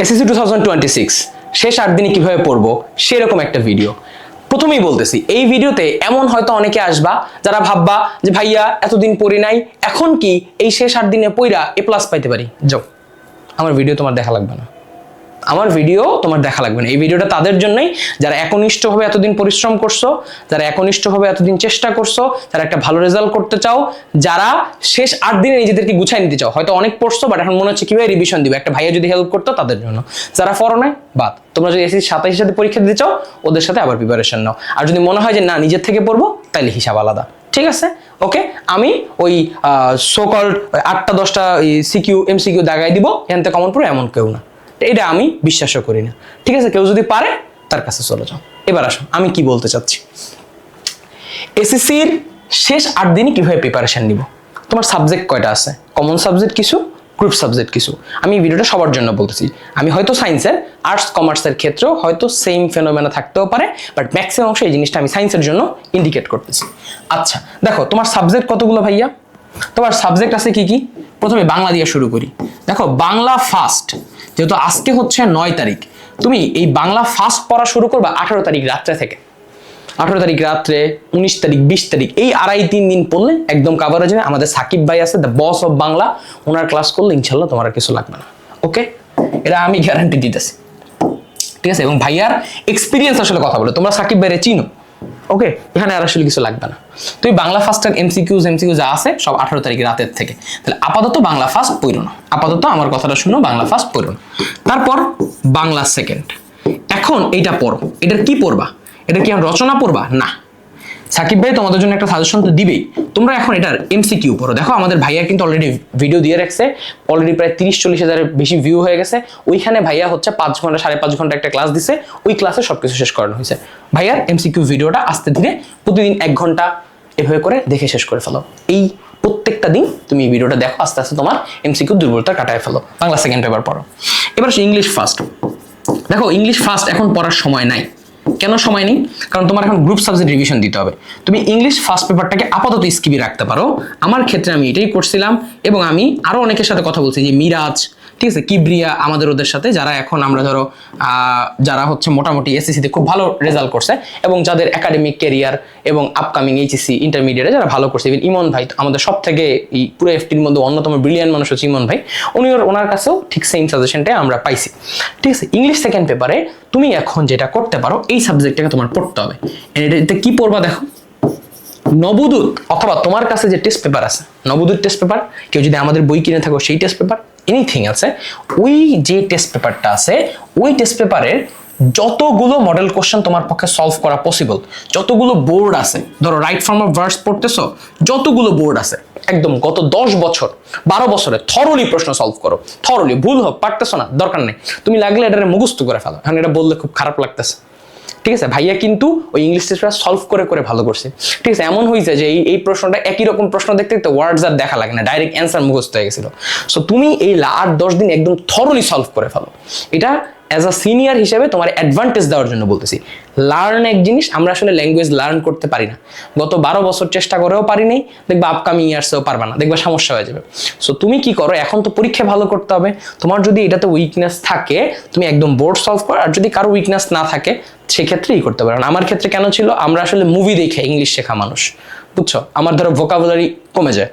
SSC 2026 শেষ 8 দিনে কিভাবে পড়বো সেরকম একটা ভিডিও। প্রথমেই বলতেছি, এই ভিডিওতে এমন হয়তো অনেকে আসবা যারা ভাববা যে ভাইয়া এতদিন পড়ি নাই, এখন কি এই শেষ 8 দিনে পড়া A+ পাইতে পারি? যাও, আমার ভিডিও তোমার দেখা লাগবে না, আমার ভিডিও তোমার দেখা লাগবে না। এই ভিডিওটা তাদের জন্যই যারা একনিষ্ঠভাবে এতদিন পরিশ্রম করছো, যারা একনিষ্ঠভাবে এতদিন চেষ্টা করছো, যারা একটা ভালো রেজাল্ট করতে চাও, যারা শেষ 8 দিনে নিজেদেরকে গুছাই নিতে চাও। হয়তো অনেক পড়ছো বাট এখন মনে হচ্ছে কিভাবে রিভিশন দিবে, একটা ভাইয়া যদি হেল্প করতো তাদের জন্য। যারা পড়ো নাই বাদ, তোমরা যদি এসএসসি 27 সাথে পরীক্ষা দিতে চাও ওদের সাথে আবার প্রিপারেশন নাও। আর যদি মনে হয় যে না নিজের থেকে পড়বো তাহলে হিসাব আলাদা, ঠিক আছে? ওকে, আমি ওই সো কল্ড 8টা 10টা সিকিউ এমসিকিউ দাগাই দিব, এখান থেকে কমন পড়ে এমন কেউ না, এটা আমি বিশ্বাসও করি না, ঠিক আছে? কেউ যদি পারে তার কাছে চলে যাও। এবার আসো আমি কি বলতে চাচ্ছি। এসএসসির শেষ 8 দিনে কিভাবে প্রিপারেশন নিব। তোমার সাবজেক্ট কয়টা আছে? কমন সাবজেক্ট কিছু, গ্রুপ সাবজেক্ট কিছু। আমি এই ভিডিওটা সবার জন্য বলতেছি। আমি হয়তো সায়েন্সের, আর্টস কমার্সের ক্ষেত্রেও হয়তো সেম ফেনোমেনা থাকতেও পারে, বাট ম্যাক্সিমাম অংশ এই জিনিসটা আমি সায়েন্সের জন্য ইন্ডিকেট করতেছি। আচ্ছা দেখো, তোমার সাবজেক্ট কতগুলো ভাইয়া? তোমার সাবজেক্ট আছে কি কি? প্রথমে বাংলা দিয়ে শুরু করি। দেখো বাংলা ফার্স্ট, যেহেতু আজকে হচ্ছে 9 তারিখ, তুমি এই বাংলা ফার্স্ট পড়া শুরু করবা 18 তারিখ রাত্রে থেকে। 18 তারিখ রাত্রে, 19 তারিখ, 20 তারিখ, এই 2.5-3 দিন পড়লে একদম কাভার হয়ে যাবে। আমাদের সাকিব ভাই আছে, the boss of Bangla, owner class করলে ইনশাল্লাহ তোমার আর কিছু লাগবে না। ওকে, এটা আমি গ্যারান্টি দিতেছি, ঠিক আছে? এবং ভাইয়ার এক্সপিরিয়েন্স আসলে কথা বলে, তোমরা সাকিব ভাইরে চিনো। ওকে, এখানে আর আসলে কিছু লাগবে না। তুমি বাংলা ফার্স্টের এমসিকিউ যা আছে সব 18 তারিখ রাতের থেকে। তাহলে আপাতত বাংলা ফার্স্ট পড়ো না, আপাতত আমার কথাটা শুনো, বাংলা ফার্স্ট পড়ো না। তারপর বাংলা সেকেন্ড। এখন এইটা পড়ো, এটার কি পড়বা? এটা কি রচনা পড়বা? না, সাকিব ভাই তোমাদের জন্য একটা সাজেশন তো দিবেই। তোমরা এখন এটার এমসিকিউ পড়ো। দেখো আমাদের ভাইয়া কিন্তু অলরেডি ভিডিও দিয়ে রাখছে, অলরেডি প্রায় 30-40 হাজারের বেশি ভিউ হয়ে গেছে। ওইখানে ভাইয়া হচ্ছে 5 ঘন্টা 5.5 ঘন্টা একটা ক্লাস দিছে, ওই ক্লাসে সবকিছু শেষ করানো হয়েছে। ভাইয়ার এমসিকিউ ভিডিওটা আস্তে ধীরে প্রতিদিন 1 ঘন্টা এভাবে করে দেখে শেষ করে ফেলো। এই প্রত্যেকটা দিন তুমি এই ভিডিওটা দেখো, আস্তে আস্তে তোমার এমসিকিউ দুর্বলতা কাটায় ফেলো। বাংলা সেকেন্ড পেপার পড়ো। এবার ইংলিশ ফার্স্ট। দেখো ইংলিশ ফার্স্ট এখন পড়ার সময় নাই। কেন সময় নেই? কারণ তোমার এখন গ্রুপ সাবজেক্ট রিভিশন দিতে হবে। তুমি ইংলিশ ফার্স্ট পেপারটাকে আপাতত স্কিপে রাখতে পারো। আমার ক্ষেত্রে আমি এটাই করছিলাম, এবং আমি আরো অনেকের সাথে কথা বলছি, যে মিরাজ, ঠিক আছে, কিবরিয়া, আমাদের ওদের সাথে যারা এখন আমরা ধরো যারা হচ্ছে মোটামুটি এসএসসিতে খুব ভালো রেজাল্ট করছে, এবং যাদের একাডেমিক ক্যারিয়ার এবং আপকামিং এইচএসসি ইন্টারমিডিয়েটে যারা ভালো করছে। ইভেন ইমন ভাই, আমাদের সব থেকে এই পুরো এফটির মধ্যে অন্যতম ব্রিলিয়ান্ট মানুষ হচ্ছে ইমন ভাই, ওনার কাছেও ঠিক সেম সাজেশনটাই আমরা পাইছি, ঠিক আছে? ইংলিশ সেকেন্ড পেপারে তুমি এখন যেটা করতে পারো, এই সাবজেক্টটাকে তোমার পড়তে হবে। এটাতে কি পড়বা দেখো, নবদূত, অথবা তোমার কাছে যে টেস্ট পেপার আছে, নবদূত টেস্ট পেপার, কেউ যদি আমাদের বই কিনে থাকো সেই টেস্ট পেপার, এনিথিং আছে, ওই যে টেস্ট পেপারটা আছে, ওই টেস্ট পেপারের যতগুলো মডেল কোশ্চেন তোমার পক্ষে সলভ করা পসিবল, যতগুলো বোর্ড আছে, ধরো রাইট ফর্ম অফ ভার্স পড়তেছো, যতগুলো বোর্ড আছে একদম গত 10 বছর 12 বছরে থরলি প্রশ্ন সলভ করো। থরলি, ভুল হোক, পারতেছো না, দরকার নেই, তুমি লাগলে এটা মুখস্থ করে ফেলো। এখন এটা বললে খুব খারাপ লাগতেছে, ঠিক আছে? ভাইয়া কিন্তু ওই ইংলিশ টেস্টটা সলভ করে করে ভালো করছে, ঠিক আছে? এমন হয়েছে যে এই প্রশ্নটা একই রকম প্রশ্ন দেখতে দেখতে ওয়ার্ডস আর দেখা লাগে না, ডাইরেক্ট অ্যান্সার মুখস্থ হয়ে গেছিল। সো তুমি এই 8-10 দিন একদম থরলি সলভ করে ফেলো। এটা অ্যাজ আ সিনিয়র হিসেবে তোমার অ্যাডভান্টেজ দেওয়ার জন্য বলতেছি। লার্ন এক জিনিস, আমরা আসলে ল্যাঙ্গুয়েজ লার্ন করতে পারি না, গত 12 বছর চেষ্টা করেও পারি নাই, দেখবা আপকামিং ইয়ার্সেও পারবা না, দেখবা সমস্যা হয়ে যাবে। সো তুমি কি করো, এখন তো পরীক্ষা ভালো করতে হবে, তোমার যদি এটাতে উইকনেস থাকে তুমি একদম বোর্ড সলভ করো, আর যদি কারো উইকনেস না থাকে সেক্ষেত্রেই করতে পারো। আমার ক্ষেত্রে কেন ছিল, আমরা আসলে মুভি দেখে ইংলিশ শেখা মানুষ, বুঝছো? আমার ধরো ভোকাবুলারি কমে যায়,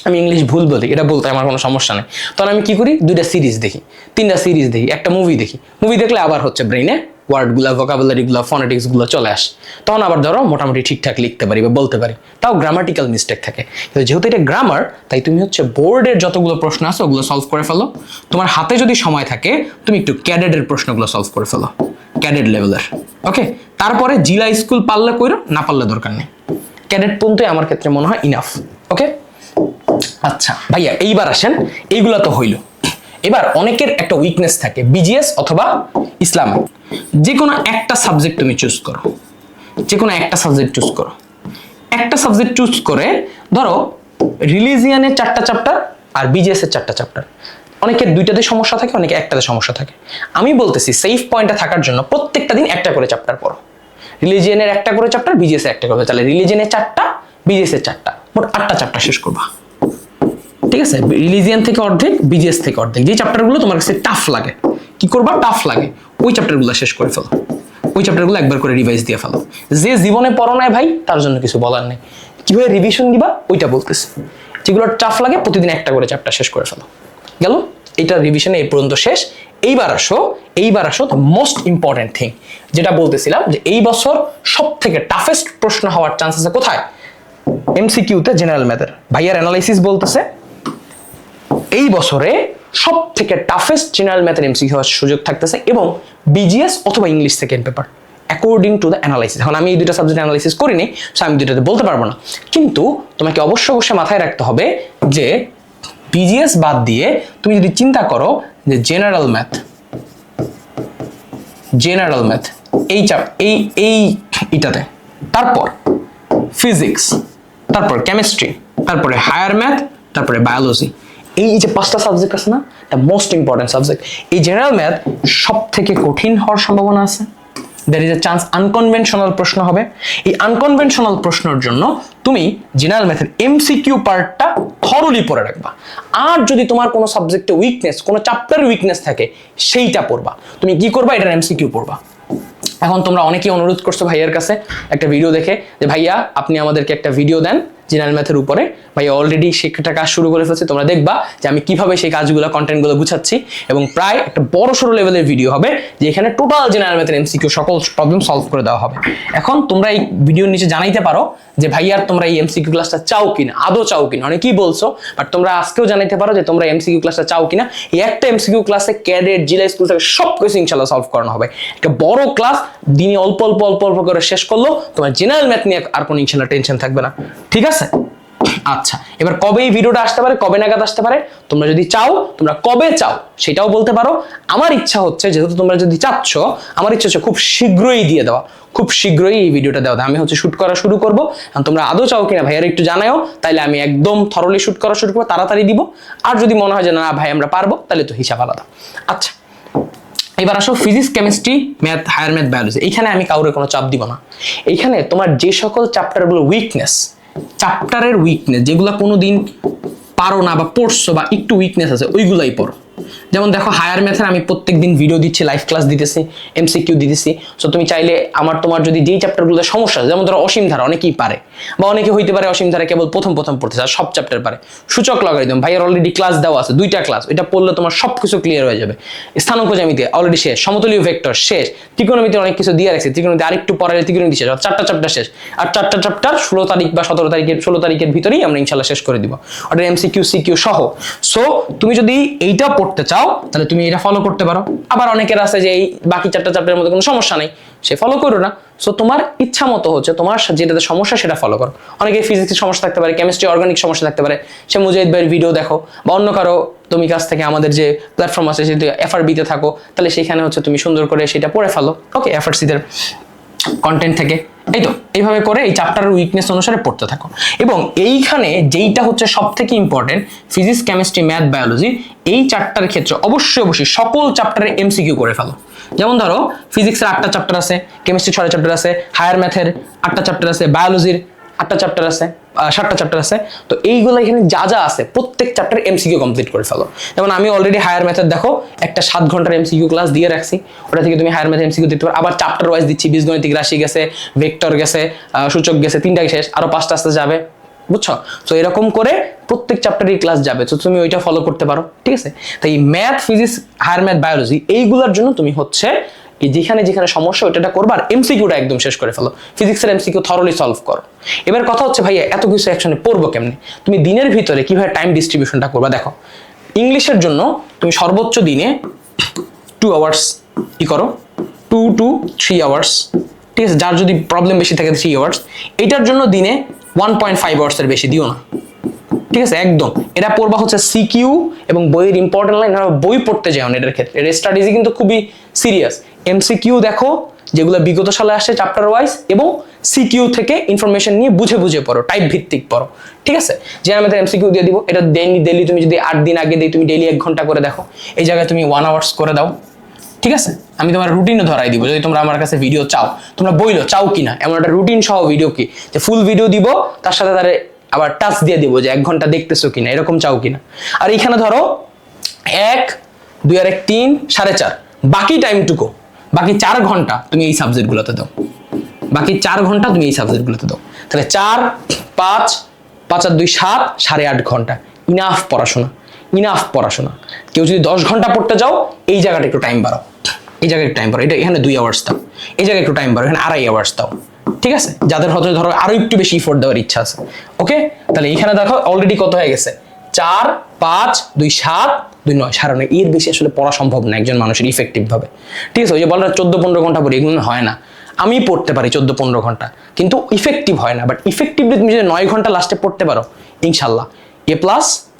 আমি ইংলিশ ভুল বলি, এটা বলতে আমার কোনো সমস্যা নেই, তখন আমি কি করি, 2টা সিরিজ দেখি, 3টা সিরিজ দেখি, একটা মুভি দেখি। মুভি দেখলে আবার হচ্ছে ব্রেইনে ওয়ার্ডগুলো, ভোকাবুলারিগুলো, ফনেটিক্সগুলো চলে আসে, তখন আবার ধরো মোটামুটি ঠিকঠাক লিখতে পারি বা বলতে পারি। তাও গ্রামাটিক্যাল মিস্টেক থাকে, কিন্তু যেহেতু এটা গ্রামার, তাই তুমি হচ্ছে বোর্ডের যতগুলো প্রশ্ন আছে ওগুলো সলভ করে ফেলো। তোমার হাতে যদি সময় থাকে তুমি একটু ক্যাডেটের প্রশ্নগুলো সলভ করে ফেলো, ক্যাডেট লেভেলের। ওকে, তারপরে জিলা স্কুল পারলে কইরো, না পারলে দরকার নেই, ক্যাডেট পর্যন্তই আমার ক্ষেত্রে মনে হয় ইনাফ। ওকে, আচ্ছা ভাইয়া এইবার আসেন, এইগুলা তো হইল। এবার অনেকের একটা উইকনেস থাকে, বিজিএস অথবা ইসলামিক, যে কোনো একটা সাবজেক্ট তুমি চুজ করো, যে কোনো একটা সাবজেক্ট চুজ করো। একটা সাবজেক্ট চুজ করে ধরো রিলিজিয়ানের 4টা চ্যাপ্টার আর বিজিএস এর 4টা চ্যাপ্টার। অনেকের 2টাতে সমস্যা থাকে, অনেকে একটাতে সমস্যা থাকে। আমি বলতেছি সেফ পয়েন্টে থাকার জন্য প্রত্যেকটা দিন একটা করে চ্যাপ্টার পড়ো। রিলিজিয়ানের একটা করে চ্যাপ্টার, বিজিএস এর একটা করে, তাহলে রিলিজিয়ানের 4টা, বিজিএস এর 4টা, মোট 8টা চ্যাপ্টার শেষ করবা, ঠিক আছে? রিলিজিয়ান থেকে অর্ধেক, বিজিএস থেকে অর্ধেক, যে চ্যাপ্টারগুলো তোমার কাছে টাফ লাগে, কি করবা, টাফ লাগে ওই চ্যাপ্টারগুলো শেষ করে ফেলো, ওই চ্যাপ্টারগুলো একবার করে রিভাইজ দিয়ে ফেলো। যে জীবনে পড়ো নাই ভাই তার জন্য কিছু বলার নেই, কিভাবে রিভিশন দিবা ওইটা বলতেছে। যেগুলো টাফ লাগে প্রতিদিন একটা করে চ্যাপ্টার শেষ করে ফেলো, গেল এইটা রিভিশনে এই পর্যন্ত শেষ। এইবার আসো দ্য মোস্ট ইম্পর্টেন্ট থিং, যেটা বলতেছিলাম যে এই বছর সব থেকে টাফেস্ট প্রশ্ন হওয়ার চান্স আছে কোথায়, এমসিকিউতে জেনারেল ম্যাথের। ভাইয়ার অ্যানালাইসিস বলতেছে এই বছরে সব থেকে টাফেস্ট জেনারেল ম্যাথের এমসিকিউ হওয়ার সুযোগ থাকতেছে, এবং বিজিএস অথবা English second paper according to the analysis. এখন আমি এই দুটো সাবজেক্ট অ্যানালাইসিস করিনি, সো আমি দুটোতে বলতে পারবো না, কিন্তু তোমাকে অবশ্যই মাথায় রাখতে হবে যে বিজিএস বাদ দিয়ে তুমি যদি চিন্তা করো যে জেনারেল ম্যাথ এইটাতে, তারপর ফিজিক্স, তারপর কেমিস্ট্রি, তারপরে হায়ার ম্যাথ, তারপরে বায়োলজি, এই যে 5টা সাবজেক্ট আছে না, দ্য মোস্ট ইম্পর্টেন্ট সাবজেক্ট। এই জেনারেল ম্যাথ সব থেকে কঠিন হওয়ার সম্ভাবনা আছে, there is a chance unconventional প্রশ্ন হবে। এই আনকনভেনশনাল প্রশ্নের জন্য তুমি জেনারেল ম্যাথের এমসিকিউ পার্টটা থরলি পড়ে রাখবা। আর যদি তোমার কোনো সাবজেক্টে উইকনেস, কোনো চ্যাপ্টারে উইকনেস থাকে, সেইটা পড়বা। তুমি কি করবা, এটার এমসিকিউ পড়বা। এখন তোমরা অনেকেই অনুরোধ করছো ভাইয়ার কাছে একটা ভিডিও দেখে যে ভাইয়া আপনি আমাদেরকে একটা ভিডিও দেন জেনারেল ম্যাথের উপরে। ভাইয়া অলরেডি সেটা কাজ শুরু করে ফেলছে, তোমরা দেখবা যে আমি কিভাবে সেই কাজগুলো, কন্টেন্টগুলো গুছাচ্ছি, এবং প্রায় একটা বড় সড়ো লেভেলের ভিডিও হবে যে এখানে টোটাল জেনারেল ম্যাথের এমসিকিউ সকল প্রবলেম সলভ করে দেওয়া হবে। এখন তোমরা এই ভিডিওর নিচে জানাইতে পারো যে ভাইয়ার তোমরা এই এমসিকিউ ক্লাসটা চাও কিনা, আদৌ চাও কিনা, অনেকেই বলছো, বাট তোমরা আজকেও জানাইতে পারো যে তোমরা এমসিকিউ ক্লাসটা চাও কিনা। এই একটা এমসিকিউ ক্লাসে ক্যাডেট, জিলা স্কুল থেকে সব কিছু ইনশাআল্লাহ সলভ করানো হবে। একটা বড় ক্লাস, দিনে অল্প অল্প করে শেষ করলো, তোমার জেনারেল ম্যাথ নিয়ে আর কোনো ইনশাআল্লাহ টেনশন থাকবে না, ঠিক আছে? আচ্ছা, এবার কবে এই ভিডিওটা আসতে পারে, কবে নাগাদ আসতে পারে, তোমরা যদি চাও, তোমরা কবে চাও সেটাও বলতে পারো। আমার ইচ্ছা হচ্ছে, যেহেতু তোমরা যদি চাচ্ছ, আমার ইচ্ছা হচ্ছে খুব শীঘ্রই দিয়ে দেওয়া, খুব শীঘ্রই এই ভিডিওটা দেওয়া। আমি হচ্ছে শুট করা শুরু করবো। তোমরা আদৌ চাও কিনা ভাইয়ার একটু জানাও, তাইলে আমি একদম থরলি শুট করা শুরু করবো, তাড়াতাড়ি দিব। আর যদি মনে হয় যে না ভাই আমরা পারবো, তাহলে তো হিসাব আলাদা। আচ্ছা, এবার আসো physics, chemistry, math, higher math, biology. এইখানে আমি কাউরে কোনো চাপ দিব না। এইখানে তোমার যে সকল চ্যাপ্টারগুলো উইকনেস, চ্যাপ্টারের উইকনেস, যেগুলো কোনোদিন পারো না বা পড়ছো বা একটু উইকনেস আছে, ওইগুলাই পড়ো। যেমন দেখো হায়ার ম্যাথের আমি প্রত্যেকদিন ভিডিও দিচ্ছি, লাইভ ক্লাস দিতেছি, এমসিকিউ দিতেছি। সো তুমি চাইলে তোমার যদি যেই চ্যাপ্টারগুলোতে সমস্যা, যেমন ধরো অসীম ধারা, অনেকেই পারে, বা অনেকে হইতে পারে অসীম ধারা কেবল প্রথম পড়তে চায়, সব চ্যাপ্টার পারে। সূচক লগারিদম ভাইয়ের অলরেডি ক্লাস দেওয়া আছে, 2টা ক্লাস, এটা পড়লে তোমার সবকিছু ক্লিয়ার হয়ে যাবে। স্থানাঙ্ক জ্যামিতি অলরেডি শেষ, সমতলীয় ভেক্টর শেষ, ত্রিকোণমিতি অনেক কিছু দিয়ে রাখছে, ত্রিকোণমিতি আরেকটু পরে ত্রিকোণমিতি শেষ, 4টা চ্যাপ্টার শেষ। আর 4টা চ্যাপ্টার 16 তারিখ বা 16 তারিখের ভিতরেই আমরা ইনশাআল্লাহ শেষ করে দিব, ওটা এমসিকিউ সিকিউ সহ। সো তুমি যদি এইটা পড়তে চাও, তাহলে তুমি এটা ফলো করতে পারো। আবার অনেকের আছে যে এই বাকি 4টা চ্যাপ্টারের মধ্যে কোনো সমস্যা নেই, সে ফলো করো না। সো তোমার ইচ্ছা মতো হচ্ছে, তোমার যেটাতে সমস্যা সেটা ফলো করো। অনেকে ফিজিক্সের সমস্যা থাকতে পারে, কেমিস্ট্রি, অর্গানিক সমস্যা থাকতে পারে, সে মুজাহিদ ভাইয়ের ভিডিও দেখো, বা অন্য কারো তুমি কাছ থেকে আমাদের যে প্ল্যাটফর্ম আছে, যদি এফআরবিতে থাকো, তাহলে সেখানে হচ্ছে তুমি সুন্দর করে সেটা পড়ে ফেলো, ওকে, এফআরসিদের কন্টেন্ট থেকে। এই তো এইভাবে করে এই চ্যাপ্টারের উইকনেস অনুসারে পড়তে থাকো। এবং এইখানে যেইটা হচ্ছে সব থেকে important, physics, chemistry, math, biology, এই 4টার ক্ষেত্রে অবশ্যই সকল চ্যাপ্টারে এমসিকিউ করে ফেলো। যেমন ধরো ফিজিক্সের 8টা চ্যাপ্টার আছে, কেমিস্ট্রি 6টা চ্যাপ্টার আছে, হায়ার ম্যাথের 8টা চ্যাপ্টার আছে, বায়োলজির 8টা চ্যাপ্টার আছে, 7টা চ্যাপ্টার আছে। তো এইগুলো এখানে যা আছে প্রত্যেক চ্যাপ্টার এমসিকিউ কমপ্লিট করে ফেলো। যেমন আমি অলরেডি হায়ার ম্যাথের দেখো একটা 7 ঘন্টার এমসিকিউ ক্লাস দিয়ে রাখছি, ওটা থেকে তুমি হায়ার ম্যাথ এমসিকিউ দিতে পারো। আবার চ্যাপ্টার ওয়াইজ দিচ্ছি, বীজগণিতিক রাশি গেছে, ভেক্টর গেছে, সূচক গেছে, 3টা শেষ, আরো 5টা আসতে যাবে, বুঝছো? তো এরকম করে প্রত্যেক চ্যাপ্টারের ক্লাস যাবে, তো তুমি ওইটা ফলো করতে পারো, ঠিক আছে? তো এই math, physics, higher math, biology, এইগুলোর জন্য তুমি হচ্ছে যেখানে করবা, ওইটা করবা, আর এমসিকিউটা একদম শেষ করে ফেলো। ফিজিক্সের এমসিকিউ থরলি সলভ করো। এবার কথা হচ্ছে ভাইয়া এত কিছু একসাথে পড়বো কেমনে, তুমি দিনের ভিতরে কিভাবে টাইম ডিস্ট্রিবিউশনটা করবা। দেখো ইংলিশের জন্য তুমি সর্বোচ্চ দিনে 2 আওয়ার্স করো, 2 to 3 আওয়ার্স, ঠিক আছে? যার যদি প্রবলেম বেশি থাকে 3 আওয়ার্স। এটার জন্য দিনে 1.5 আওয়ার্সের বেশি দিও না, ঠিক আছে? একদম এটা পড়বা হচ্ছে সিকিউ এবং বইয়ের ইম্পর্টেন্ট লাইন, বই পড়তে যাও না এটার ক্ষেত্রে। এর স্ট্র্যাটেজি কিন্তু খুবই সিরিয়াস। এমসিকিউ দেখো যেগুলো বিগত সালে আসে চ্যাপ্টার ওয়াইজ, এবং সিকিউ থেকে ইনফরমেশন নিয়ে বুঝে পড়ো, টাইপ ভিত্তিক পড়ো, ঠিক আছে? জেনারেল ম্যাথের এমসিকিউ দিয়ে দিব, এটা ডেইলি তুমি যদি 8 দিন আগে দিই, তুমি ডেইলি 1 ঘন্টা করে দেখো, এই জায়গায় তুমি 1 আওয়ার্স করে দাও, ঠিক আছে? আমি তোমার রুটিনও ধরাই দিব, যদি তোমরা আমার কাছে ভিডিও চাও, তোমরা বইলো চাও কিনা, এমন একটা রুটিন সহ ভিডিও কি, যে ফুল ভিডিও দিব, তার সাথে তারে আবার টাচ দিয়ে দিব যে 1 ঘন্টা দেখতেছো কিনা, এরকম চাও কিনা। আর এইখানে ধরো 1, 2 আর 1, 3, 4.5, বাকি টাইমটুকু, বাকি 4 ঘন্টা তুমি এই সাবজেক্টগুলোতে দাও, বাকি 4 ঘন্টা তুমি এই সাবজেক্টগুলোতে দাও। তাহলে 4, 5, 5 আর 2 7, 8.5 ঘন্টা ইনাফ পড়াশোনা, ইনাফ পড়াশোনা। কেউ যদি 10 ঘন্টা পড়তে যাও, এই জায়গাটা একটু টাইম বাড়াও, এই জায়গায় একটু টাইম বাড়াও, এটা এখানে 2 আওয়ার্স দাও, এই জায়গায় একটু টাইম বাড়াও, এখানে 2.5 আওয়ার্স দাও, ঠিক আছে? যাদের হয়তো ধরো আরো একটু বেশি ইফোর্ট দেওয়ার ইচ্ছা আছে, ওকে? তাহলে এখানে দেখো অলরেডি কত হয়ে গেছে, 4, 5, 2 7, 2 9, 9.5। এর বেশি আসলে পড়া সম্ভব না একজন মানুষের ইফেক্টিভ ভাবে, ঠিক আছে? ওই যে বলে 14-15 ঘন্টা পড়ি, এগুলো হয় না। আমি পড়তে পারি 14-15 ঘন্টা, কিন্তু ইফেক্টিভ হয় না। বাট ইফেক্টিভলি তুমি যদি 9 ঘন্টা লাস্টে পড়তে পারো, ইনশাল্লাহ A+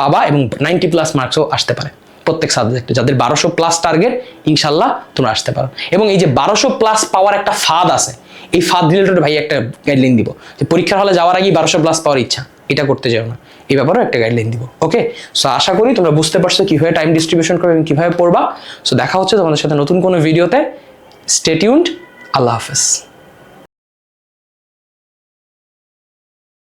পাবা এবং 90+ মার্কসও আসতে পারে প্রত্যেক সাবজেক্টে। যাদের 1200+ টার্গেট, ইনশাল্লাহ তোমরা আসতে পারো। এবং এই যে 1200+ পাওয়ার একটা ফাঁদ আছে, এই ফাঁদ রিলেটেড ভাই একটা গাইডলাইন দিব, যে পরীক্ষার হলে যাওয়ার আগেই 1200+ পাওয়ার ইচ্ছা, এটা করতে যাও না, এই ব্যাপারেও একটা গাইডলাইন দিব, ওকে? সো আশা করি তোমরা বুঝতে পারছো কিভাবে টাইম ডিস্ট্রিবিউশন করবে এবং কিভাবে পড়বা। সো দেখা হচ্ছে তোমাদের সাথে নতুন কোনো ভিডিওতে। Stay tuned. আল্লাহ হাফেজ।